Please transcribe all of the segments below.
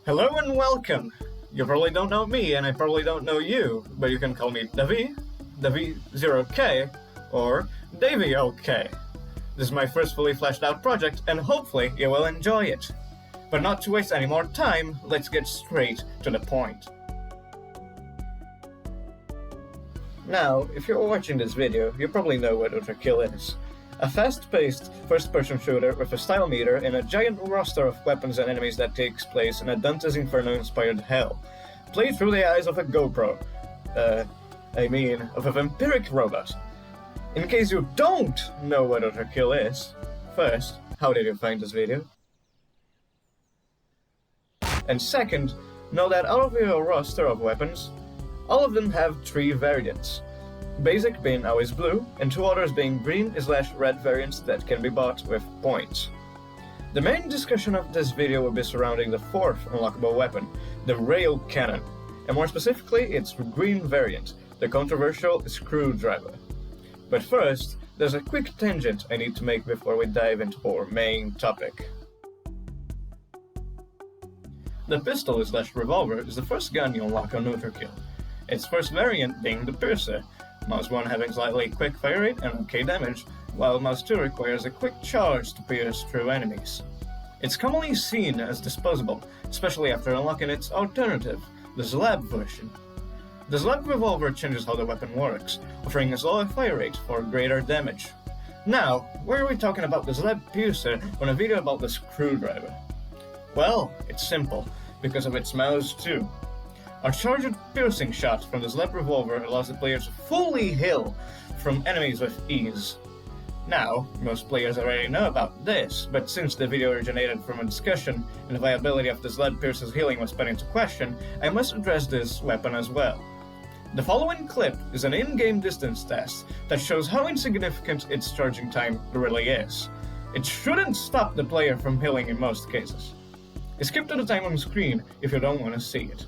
Hello and welcome! You probably don't know me, and I probably don't know you, but you can call me Davy, Davy0K, or Davy OK. This is my first fully fleshed out project, and hopefully you will enjoy it. But not to waste any more time, let's get straight to the point. Now, if you're watching this video, you probably know what Ultrakill is. A fast-paced, first-person shooter with a style meter and a giant roster of weapons and enemies that takes place in a Dante's Inferno-inspired hell, played through the eyes of a GoPro. of a vampiric robot. In case you don't know what Ultrakill is, first, how did you find this video? And second, know that out of your roster of weapons, all of them have 3 variants. Basic being always blue, and 2 others being green/red variants that can be bought with points. The main discussion of this video will be surrounding the 4th unlockable weapon, the Railcannon, and more specifically its green variant, the controversial Screwdiver. But first, there's a quick tangent I need to make before we dive into our main topic. The pistol/revolver is the first gun you unlock on Ultrakill, its first variant being the Piercer, Mouse 1 having slightly quick fire rate and okay damage, while Mouse 2 requires a quick charge to pierce through enemies. It's commonly seen as disposable, especially after unlocking its alternative, the Slab version. The Slab revolver changes how the weapon works, offering a slower fire rate for greater damage. Now, why are we talking about the Slab Piercer on a video about the Screwdiver? Well, it's simple, because of its Mouse 2. A charged piercing shot from the Slab revolver allows the player to fully heal from enemies with ease. Now, most players already know about this, but since the video originated from a discussion and the viability of the Slab Piercer's healing was put into question, I must address this weapon as well. The following clip is an in-game distance test that shows how insignificant its charging time really is. It shouldn't stop the player from healing in most cases. Skip to the time on screen if you don't want to see it.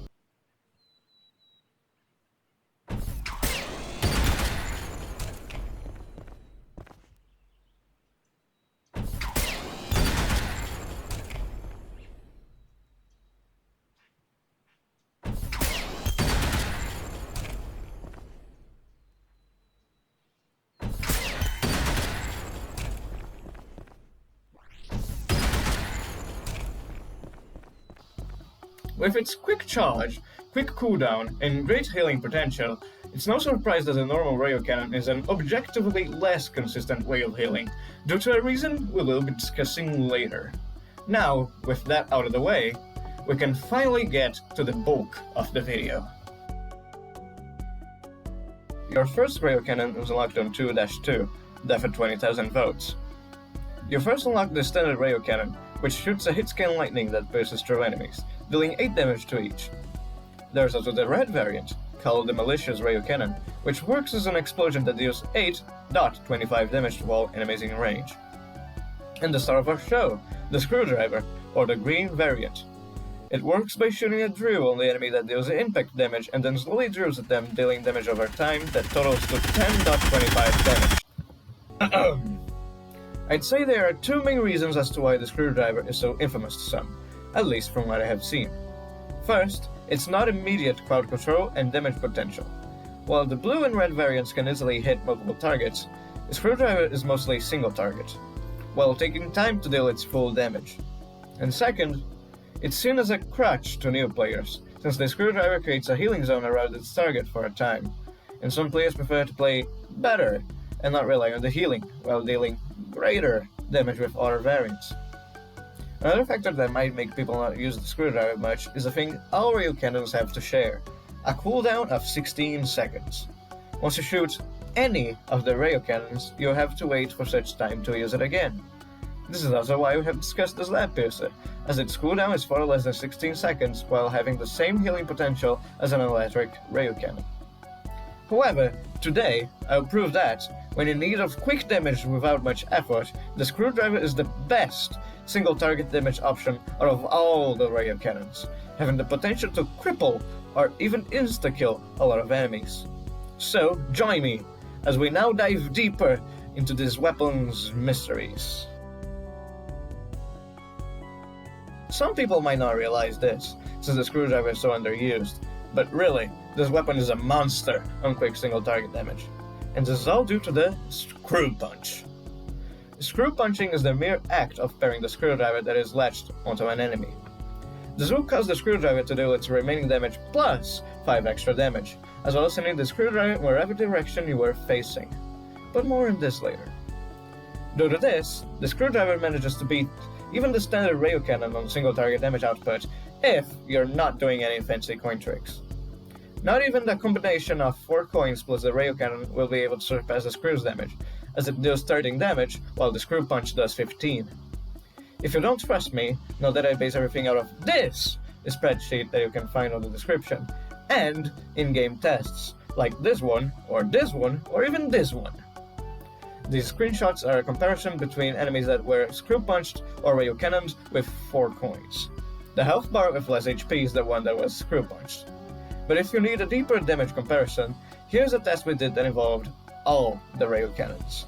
With its quick charge, quick cooldown, and great healing potential, it's no surprise that a normal Railcannon is an objectively less consistent way of healing, due to a reason we will be discussing later. Now, with that out of the way, we can finally get to the bulk of the video. Your first Railcannon was unlocked on 2-2, death at 20,000 votes. You first unlock the standard Railcannon, which shoots a hit-scan lightning that pierces through enemies, dealing 8 damage to each. There's also the red variant, called the malicious Railcannon, which works as an explosion that deals 8.25 damage to all enemies in range. And the star of our show, the Screwdiver, or the green variant. It works by shooting a drill on the enemy that deals impact damage and then slowly drills at them, dealing damage over time that totals to 10.25 damage. I'd say there are 2 main reasons as to why the Screwdiver is so infamous to some, at least from what I have seen. First, it's not immediate crowd control and damage potential. While the blue and red variants can easily hit multiple targets, the Screwdiver is mostly single target, while taking time to deal its full damage. And second, it's seen as a crutch to new players, since the Screwdiver creates a healing zone around its target for a time, and some players prefer to play better and not rely on the healing, while dealing greater damage with other variants. Another factor that might make people not use the Screwdiver much is a thing all Railcannons have to share, a cooldown of 16 seconds. Once you shoot any of the Railcannons, you have to wait for such time to use it again. This is also why we have discussed the Slab Piercer, as its cooldown is far less than 16 seconds while having the same healing potential as an electric Railcannon. However, today, I'll prove that, when in need of quick damage without much effort, the Screwdiver is the best single target damage option out of all the Railcannons, having the potential to cripple or even insta-kill a lot of enemies. So, join me, as we now dive deeper into this weapon's mysteries. Some people might not realize this, since the screwdriver is so underused, but really, this weapon is a monster on quick single target damage. And this is all due to the Screw Punch. Screw punching is the mere act of parrying the screwdriver that is latched onto an enemy. This will cause the screwdriver to deal its remaining damage plus 5 extra damage, as well as sending the screwdriver in wherever direction you were facing. But more on this later. Due to this, the screwdriver manages to beat even the standard Railcannon on single target damage output if you're not doing any fancy coin tricks. Not even the combination of 4 coins plus the Railcannon will be able to surpass the screw's damage, as it deals 13 damage while the Screw Punch does 15. If you don't trust me, know that I base everything out of this spreadsheet that you can find on the description, and in-game tests, like this one, or even this one. These screenshots are a comparison between enemies that were Screw Punched or Railcannons with 4 coins. The health bar with less HP is the one that was Screw Punched. But if you need a deeper damage comparison, here's a test we did that involved all the Railcannons.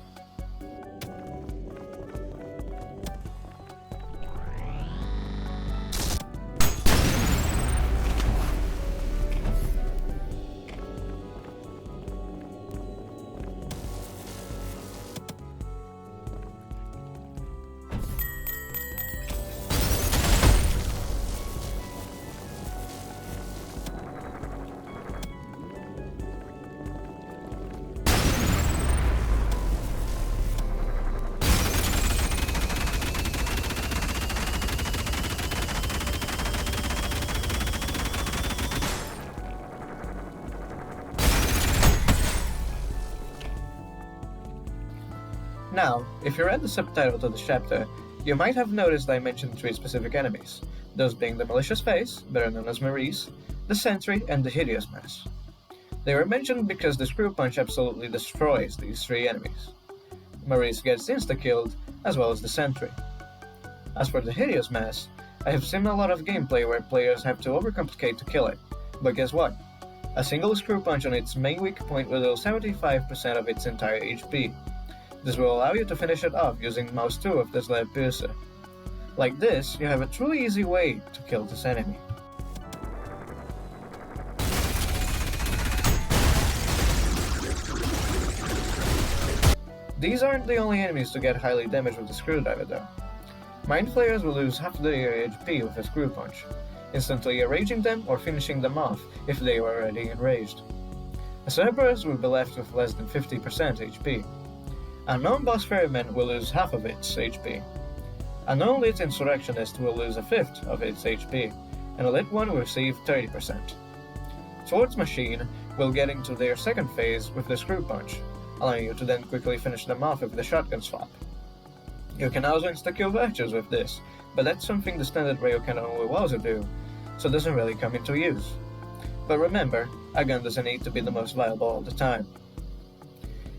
Now, if you read the subtitle to this chapter, you might have noticed I mentioned 3 specific enemies, those being the Malicious Face, better known as Maurice, the Sentry, and the Hideous Mass. They were mentioned because the Screw Punch absolutely destroys these 3 enemies. Maurice gets insta-killed, as well as the Sentry. As for the Hideous Mass, I have seen a lot of gameplay where players have to overcomplicate to kill it, but guess what? A single Screw Punch on its main weak point will deal 75% of its entire HP. This will allow you to finish it off using mouse 2 of the Slab Piercer. Like this, you have a truly easy way to kill this enemy. These aren't the only enemies to get highly damaged with the Screwdiver though. Mind Flayers will lose half their HP with a Screw Punch, instantly enraging them or finishing them off if they were already enraged. A Cerberus will be left with less than 50% HP. A non-boss ferryman will lose half of its HP. A non-lit insurrectionist will lose a fifth of its HP, and a lit one will receive 30%. Swords Machine will get into their second phase with the Screw Punch, allowing you to then quickly finish them off with the shotgun swap. You can also insta-kill Virtues with this, but that's something the standard Railcannon will also do, so it doesn't really come into use. But remember, a gun doesn't need to be the most viable all the time.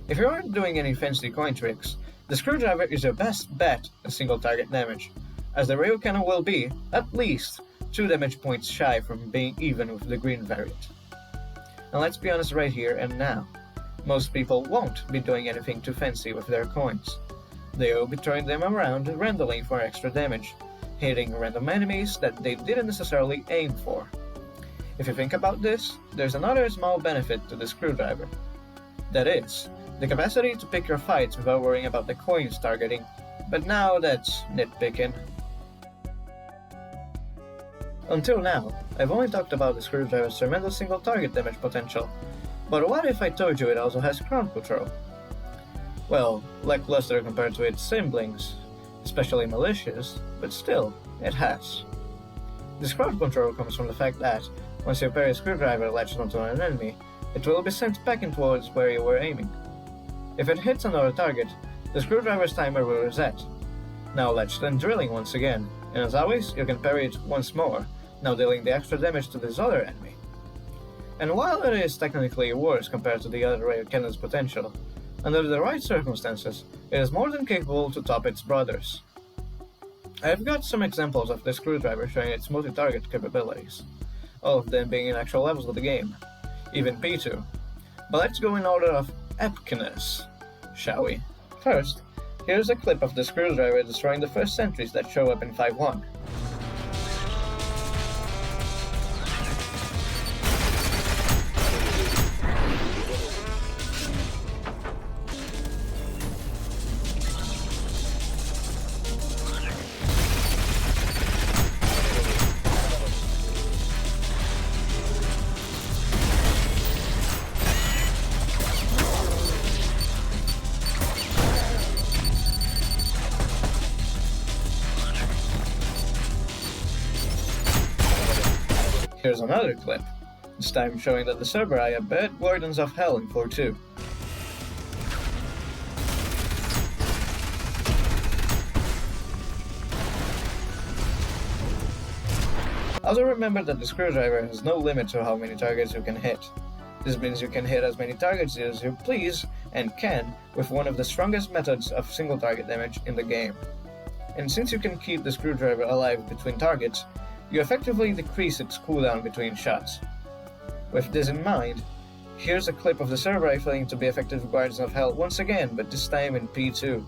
If you aren't doing any fancy coin tricks, the Screwdriver is your best bet at single target damage, as the Railcannon will be, at least, 2 damage points shy from being even with the green variant. And let's be honest right here and now, most people won't be doing anything too fancy with their coins. They will be throwing them around randomly for extra damage, hitting random enemies that they didn't necessarily aim for. If you think about this, there's another small benefit to the Screwdriver. That is, the capacity to pick your fights without worrying about the coins targeting, but now that's nitpicking. Until now, I've only talked about the Screwdriver's tremendous single target damage potential, but what if I told you it also has crowd control? Well, lackluster compared to its siblings, especially Malicious, but still, it has. This crowd control comes from the fact that, once you parry a Screwdriver latched onto an enemy, it will be sent back in towards where you were aiming. If it hits another target, the Screwdriver's timer will reset, now latched and drilling once again, and as always, you can parry it once more, now dealing the extra damage to this other enemy. And while it is technically worse compared to the other Railcannon's potential, under the right circumstances, it is more than capable to top its brothers. I've got some examples of the Screwdriver showing its multi-target capabilities, all of them being in actual levels of the game, even P2. But let's go in order of epicness, shall we? First, here's a clip of the Screwdriver destroying the first sentries that show up in 5.1. Here's another clip, this time showing that the Cerberus are bad guardians of hell in Floor 2. Also remember that the Screwdriver has no limit to how many targets you can hit. This means you can hit as many targets as you please and can with one of the strongest methods of single target damage in the game. And since you can keep the Screwdriver alive between targets, you effectively decrease its cooldown between shots. With this in mind, here's a clip of the Cerberus failing to be effective guardians of hell once again, but this time in P2.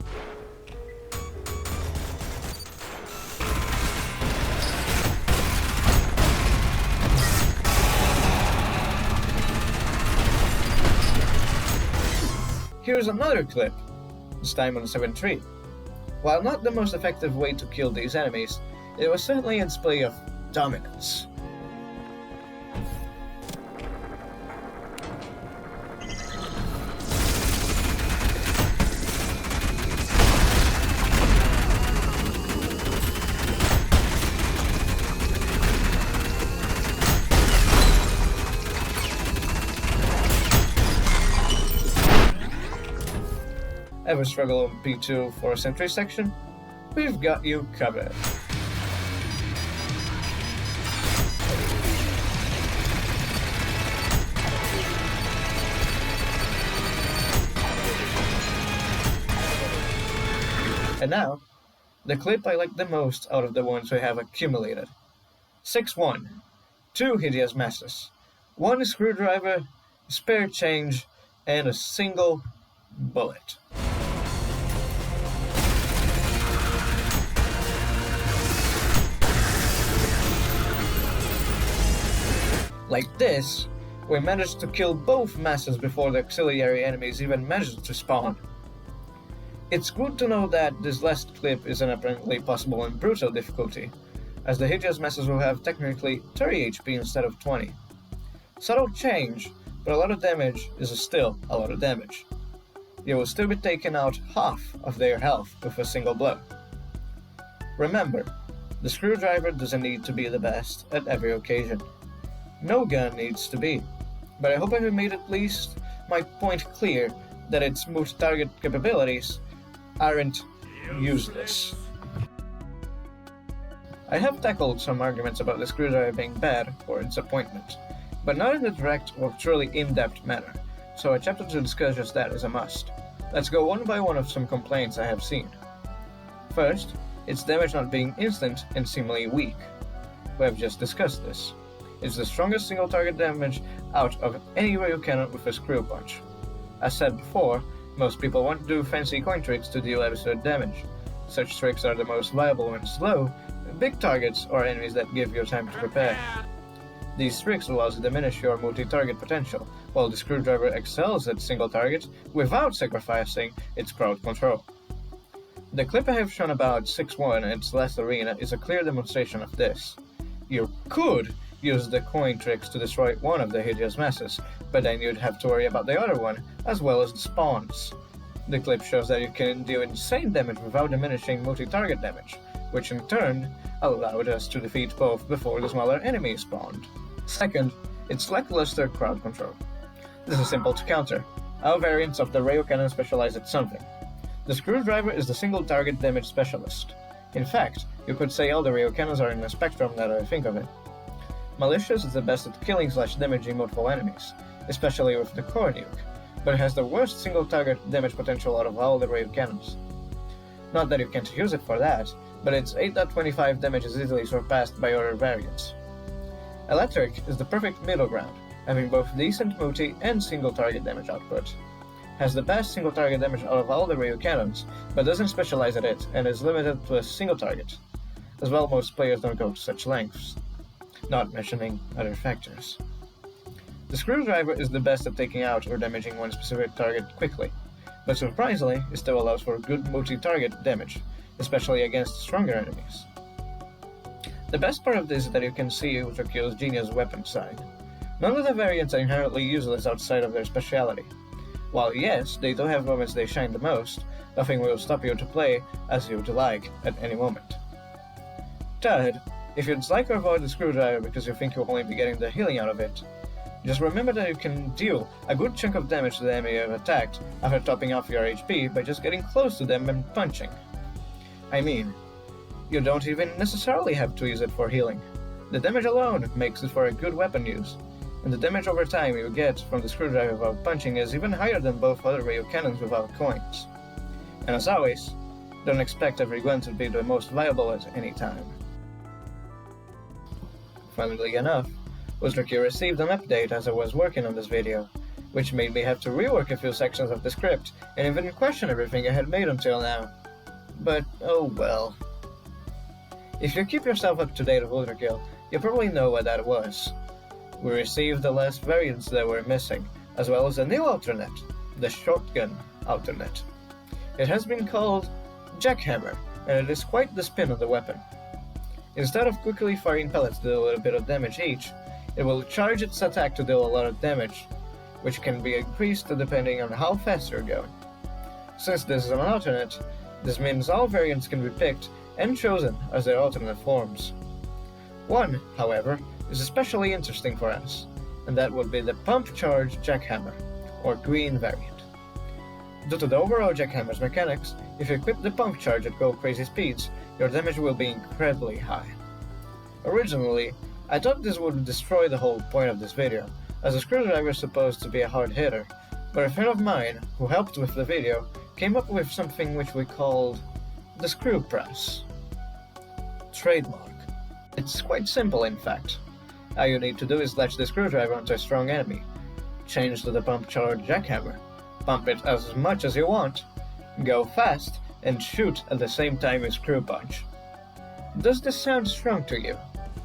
Here's another clip, this time on 7-3. While not the most effective way to kill these enemies, it was certainly a display of dominance. Ever struggle on P2 for a sentry section? We've got you covered. And now, the clip I like the most out of the ones we have accumulated. 6-1, 2 hideous messes, 1 screwdriver, spare change, and a single bullet. Like this, we managed to kill both masses before the auxiliary enemies even managed to spawn. It's good to know that this last clip is apparently possible in brutal difficulty, as the hideous masses will have technically 30 HP instead of 20. Subtle change, but a lot of damage is still a lot of damage. You will still be taking out half of their health with a single blow. Remember, the Screwdriver doesn't need to be the best at every occasion. No gun needs to be, but I hope I have made at least my point clear that its multi-target capabilities aren't useless. I have tackled some arguments about the Screwdriver being bad or disappointment, but not in a direct or truly in-depth manner, so a chapter to discuss just that is a must. Let's go one by one of some complaints I have seen. First, its damage not being instant and seemingly weak. We have just discussed this. It's the strongest single target damage out of any Railcannon with a screw punch. As said before, most people want to do fancy coin tricks to deal absurd damage. Such tricks are the most viable when slow, big targets or enemies that give you time to prepare. These tricks allow you to diminish your multi-target potential, while the Screwdriver excels at single target without sacrificing its crowd control. The clip I have shown about 6-1 and its last arena is a clear demonstration of this. You could use the coin tricks to destroy one of the hideous masses, but then you'd have to worry about the other one, as well as the spawns. The clip shows that you can deal insane damage without diminishing multi-target damage, which in turn allowed us to defeat both before the smaller enemies spawned. Second, its lackluster crowd control. This is simple to counter. Our variants of the Railcannon specialize at something. The Screwdriver is the single target damage specialist. In fact, you could say all the Railcannons are in the spectrum that I think of it. Malicious is the best at killing/damaging multiple enemies, especially with the core nuke, but it has the worst single target damage potential out of all the Railcannons. Not that you can't use it for that, but its 8.25 damage is easily surpassed by other variants. Electric is the perfect middle ground, having both decent multi and single target damage output. Has the best single target damage out of all the Railcannons, but doesn't specialize at it and is limited to a single target. As well, most players don't go to such lengths, not mentioning other factors. The Screwdriver is the best at taking out or damaging one specific target quickly, but surprisingly, it still allows for good multi-target damage, especially against stronger enemies. The best part of this is that you can see Ultrakill's genius weapon side. None of the variants are inherently useless outside of their speciality. While yes, they do have moments they shine the most, nothing will stop you to play as you would like at any moment. Third, If you'd like to avoid the screwdriver because you think you'll only be getting the healing out of it, just remember that you can deal a good chunk of damage to the enemy you have attacked after topping off your HP by just getting close to them and punching. I mean, you don't even necessarily have to use it for healing. The damage alone makes it for a good weapon use, and the damage over time you get from the screwdriver without punching is even higher than both other railcannons without coins. And as always, don't expect every gun to be the most viable at any time. Funnily enough, Ultrakill received an update as I was working on this video, which made me have to rework a few sections of the script and even question everything I had made until now. But oh well. If you keep yourself up to date with Ultrakill, you probably know what that was. We received the last variants that were missing, as well as a new alternate, the shotgun alternate. It has been called Jackhammer, and it is quite the spin on the weapon. Instead of quickly firing pellets to do a little bit of damage each, it will charge its attack to deal a lot of damage, which can be increased depending on how fast you're going. Since this is an alternate, this means all variants can be picked and chosen as their alternate forms. One, however, is especially interesting for us, and that would be the Pump Charge Jackhammer, or green variant. Due to the overall Jackhammer's mechanics, if you equip the Pump Charge at go crazy speeds, your damage will be incredibly high. Originally, I thought this would destroy the whole point of this video, as a screwdriver is supposed to be a hard hitter, but a friend of mine, who helped with the video, came up with something which we called the Screwpress. Trademark. It's quite simple, in fact. All you need to do is latch the screwdriver onto a strong enemy, change to the Pump Charge Jackhammer, pump it as much as you want, go fast, and shoot at the same time you screw punch. Does this sound strong to you?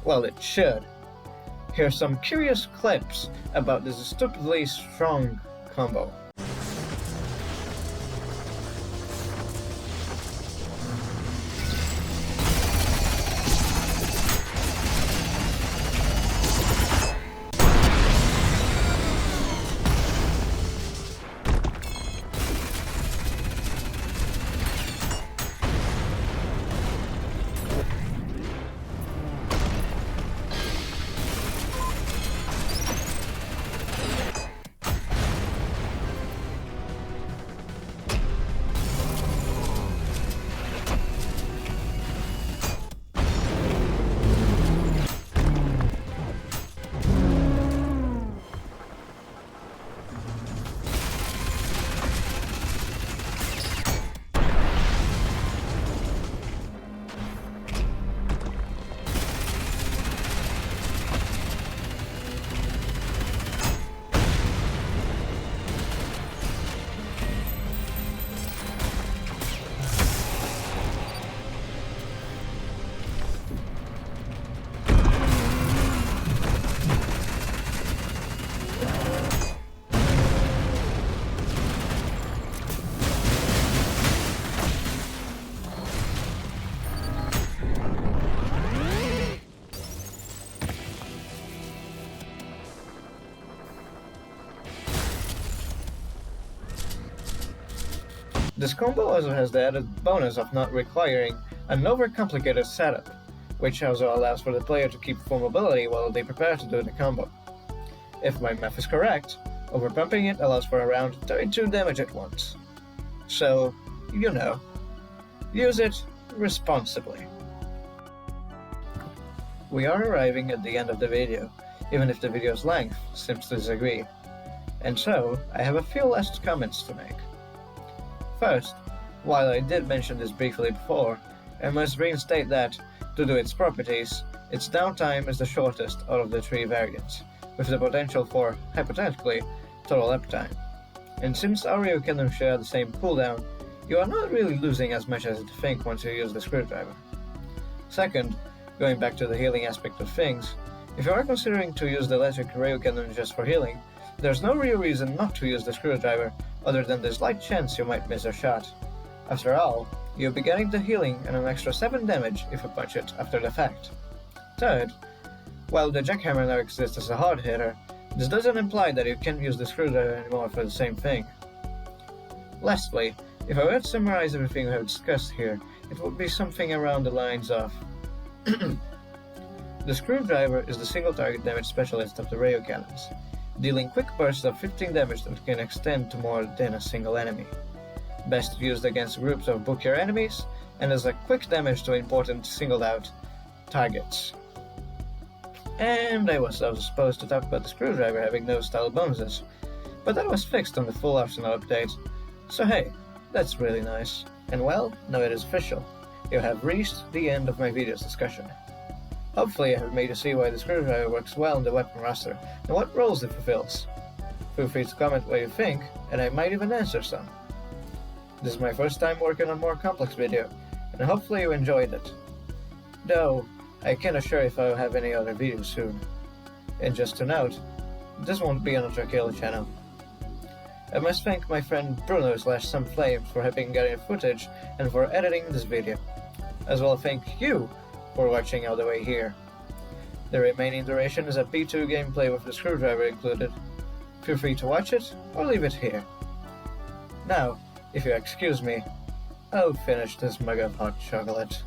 Well, it should. Here's some curious clips about this stupidly strong combo. This combo also has the added bonus of not requiring an overcomplicated setup, which also allows for the player to keep full mobility while they prepare to do the combo. If my math is correct, overpumping it allows for around 32 damage at once. So, you know, use it responsibly. We are arriving at the end of the video, even if the video's length seems to disagree. And so, I have a few last comments to make. First, while I did mention this briefly before, I must reinstate that, due to its properties, its downtime is the shortest out of the three variants, with the potential for, hypothetically, total uptime. And since our Railcannons share the same cooldown, you are not really losing as much as you think once you use the screwdriver. Second, going back to the healing aspect of things, if you are considering to use the electric Railcannon just for healing, there's no real reason not to use the screwdriver other than the slight chance you might miss a shot. After all, you'll be getting the healing and an extra 7 damage if you punch it after the fact. Third, while the Jackhammer now exists as a hard hitter, this doesn't imply that you can't use the screwdriver anymore for the same thing. Lastly, if I were to summarize everything we have discussed here, it would be something around the lines of The Screwdiver is the single target damage specialist of the Railcannons, dealing quick bursts of 15 damage that can extend to more than a single enemy. Best used against groups of bookier enemies, and as a quick damage to important singled out targets. And I was supposed to talk about the Screwdriver having no style bonuses, but that was fixed on the full arsenal update, so hey, that's really nice. And well, now it is official. You have reached the end of my video's discussion. Hopefully I have made you see why the Screwdriver works well in the weapon roster, and what roles it fulfills. Feel free to comment what you think, and I might even answer some. This is my first time working on a more complex video, and hopefully you enjoyed it. Though, I can't assure if I'll have any other videos soon. And just to note, this won't be an Ultrakill channel. I must thank my friend Bruno/SomeFlames for helping getting footage and for editing this video. As well thank you for watching all the way here. The remaining duration is a B2 gameplay with the Screwdriver included. Feel free to watch it or leave it here. Now, if you excuse me, I'll finish this mug of hot chocolate.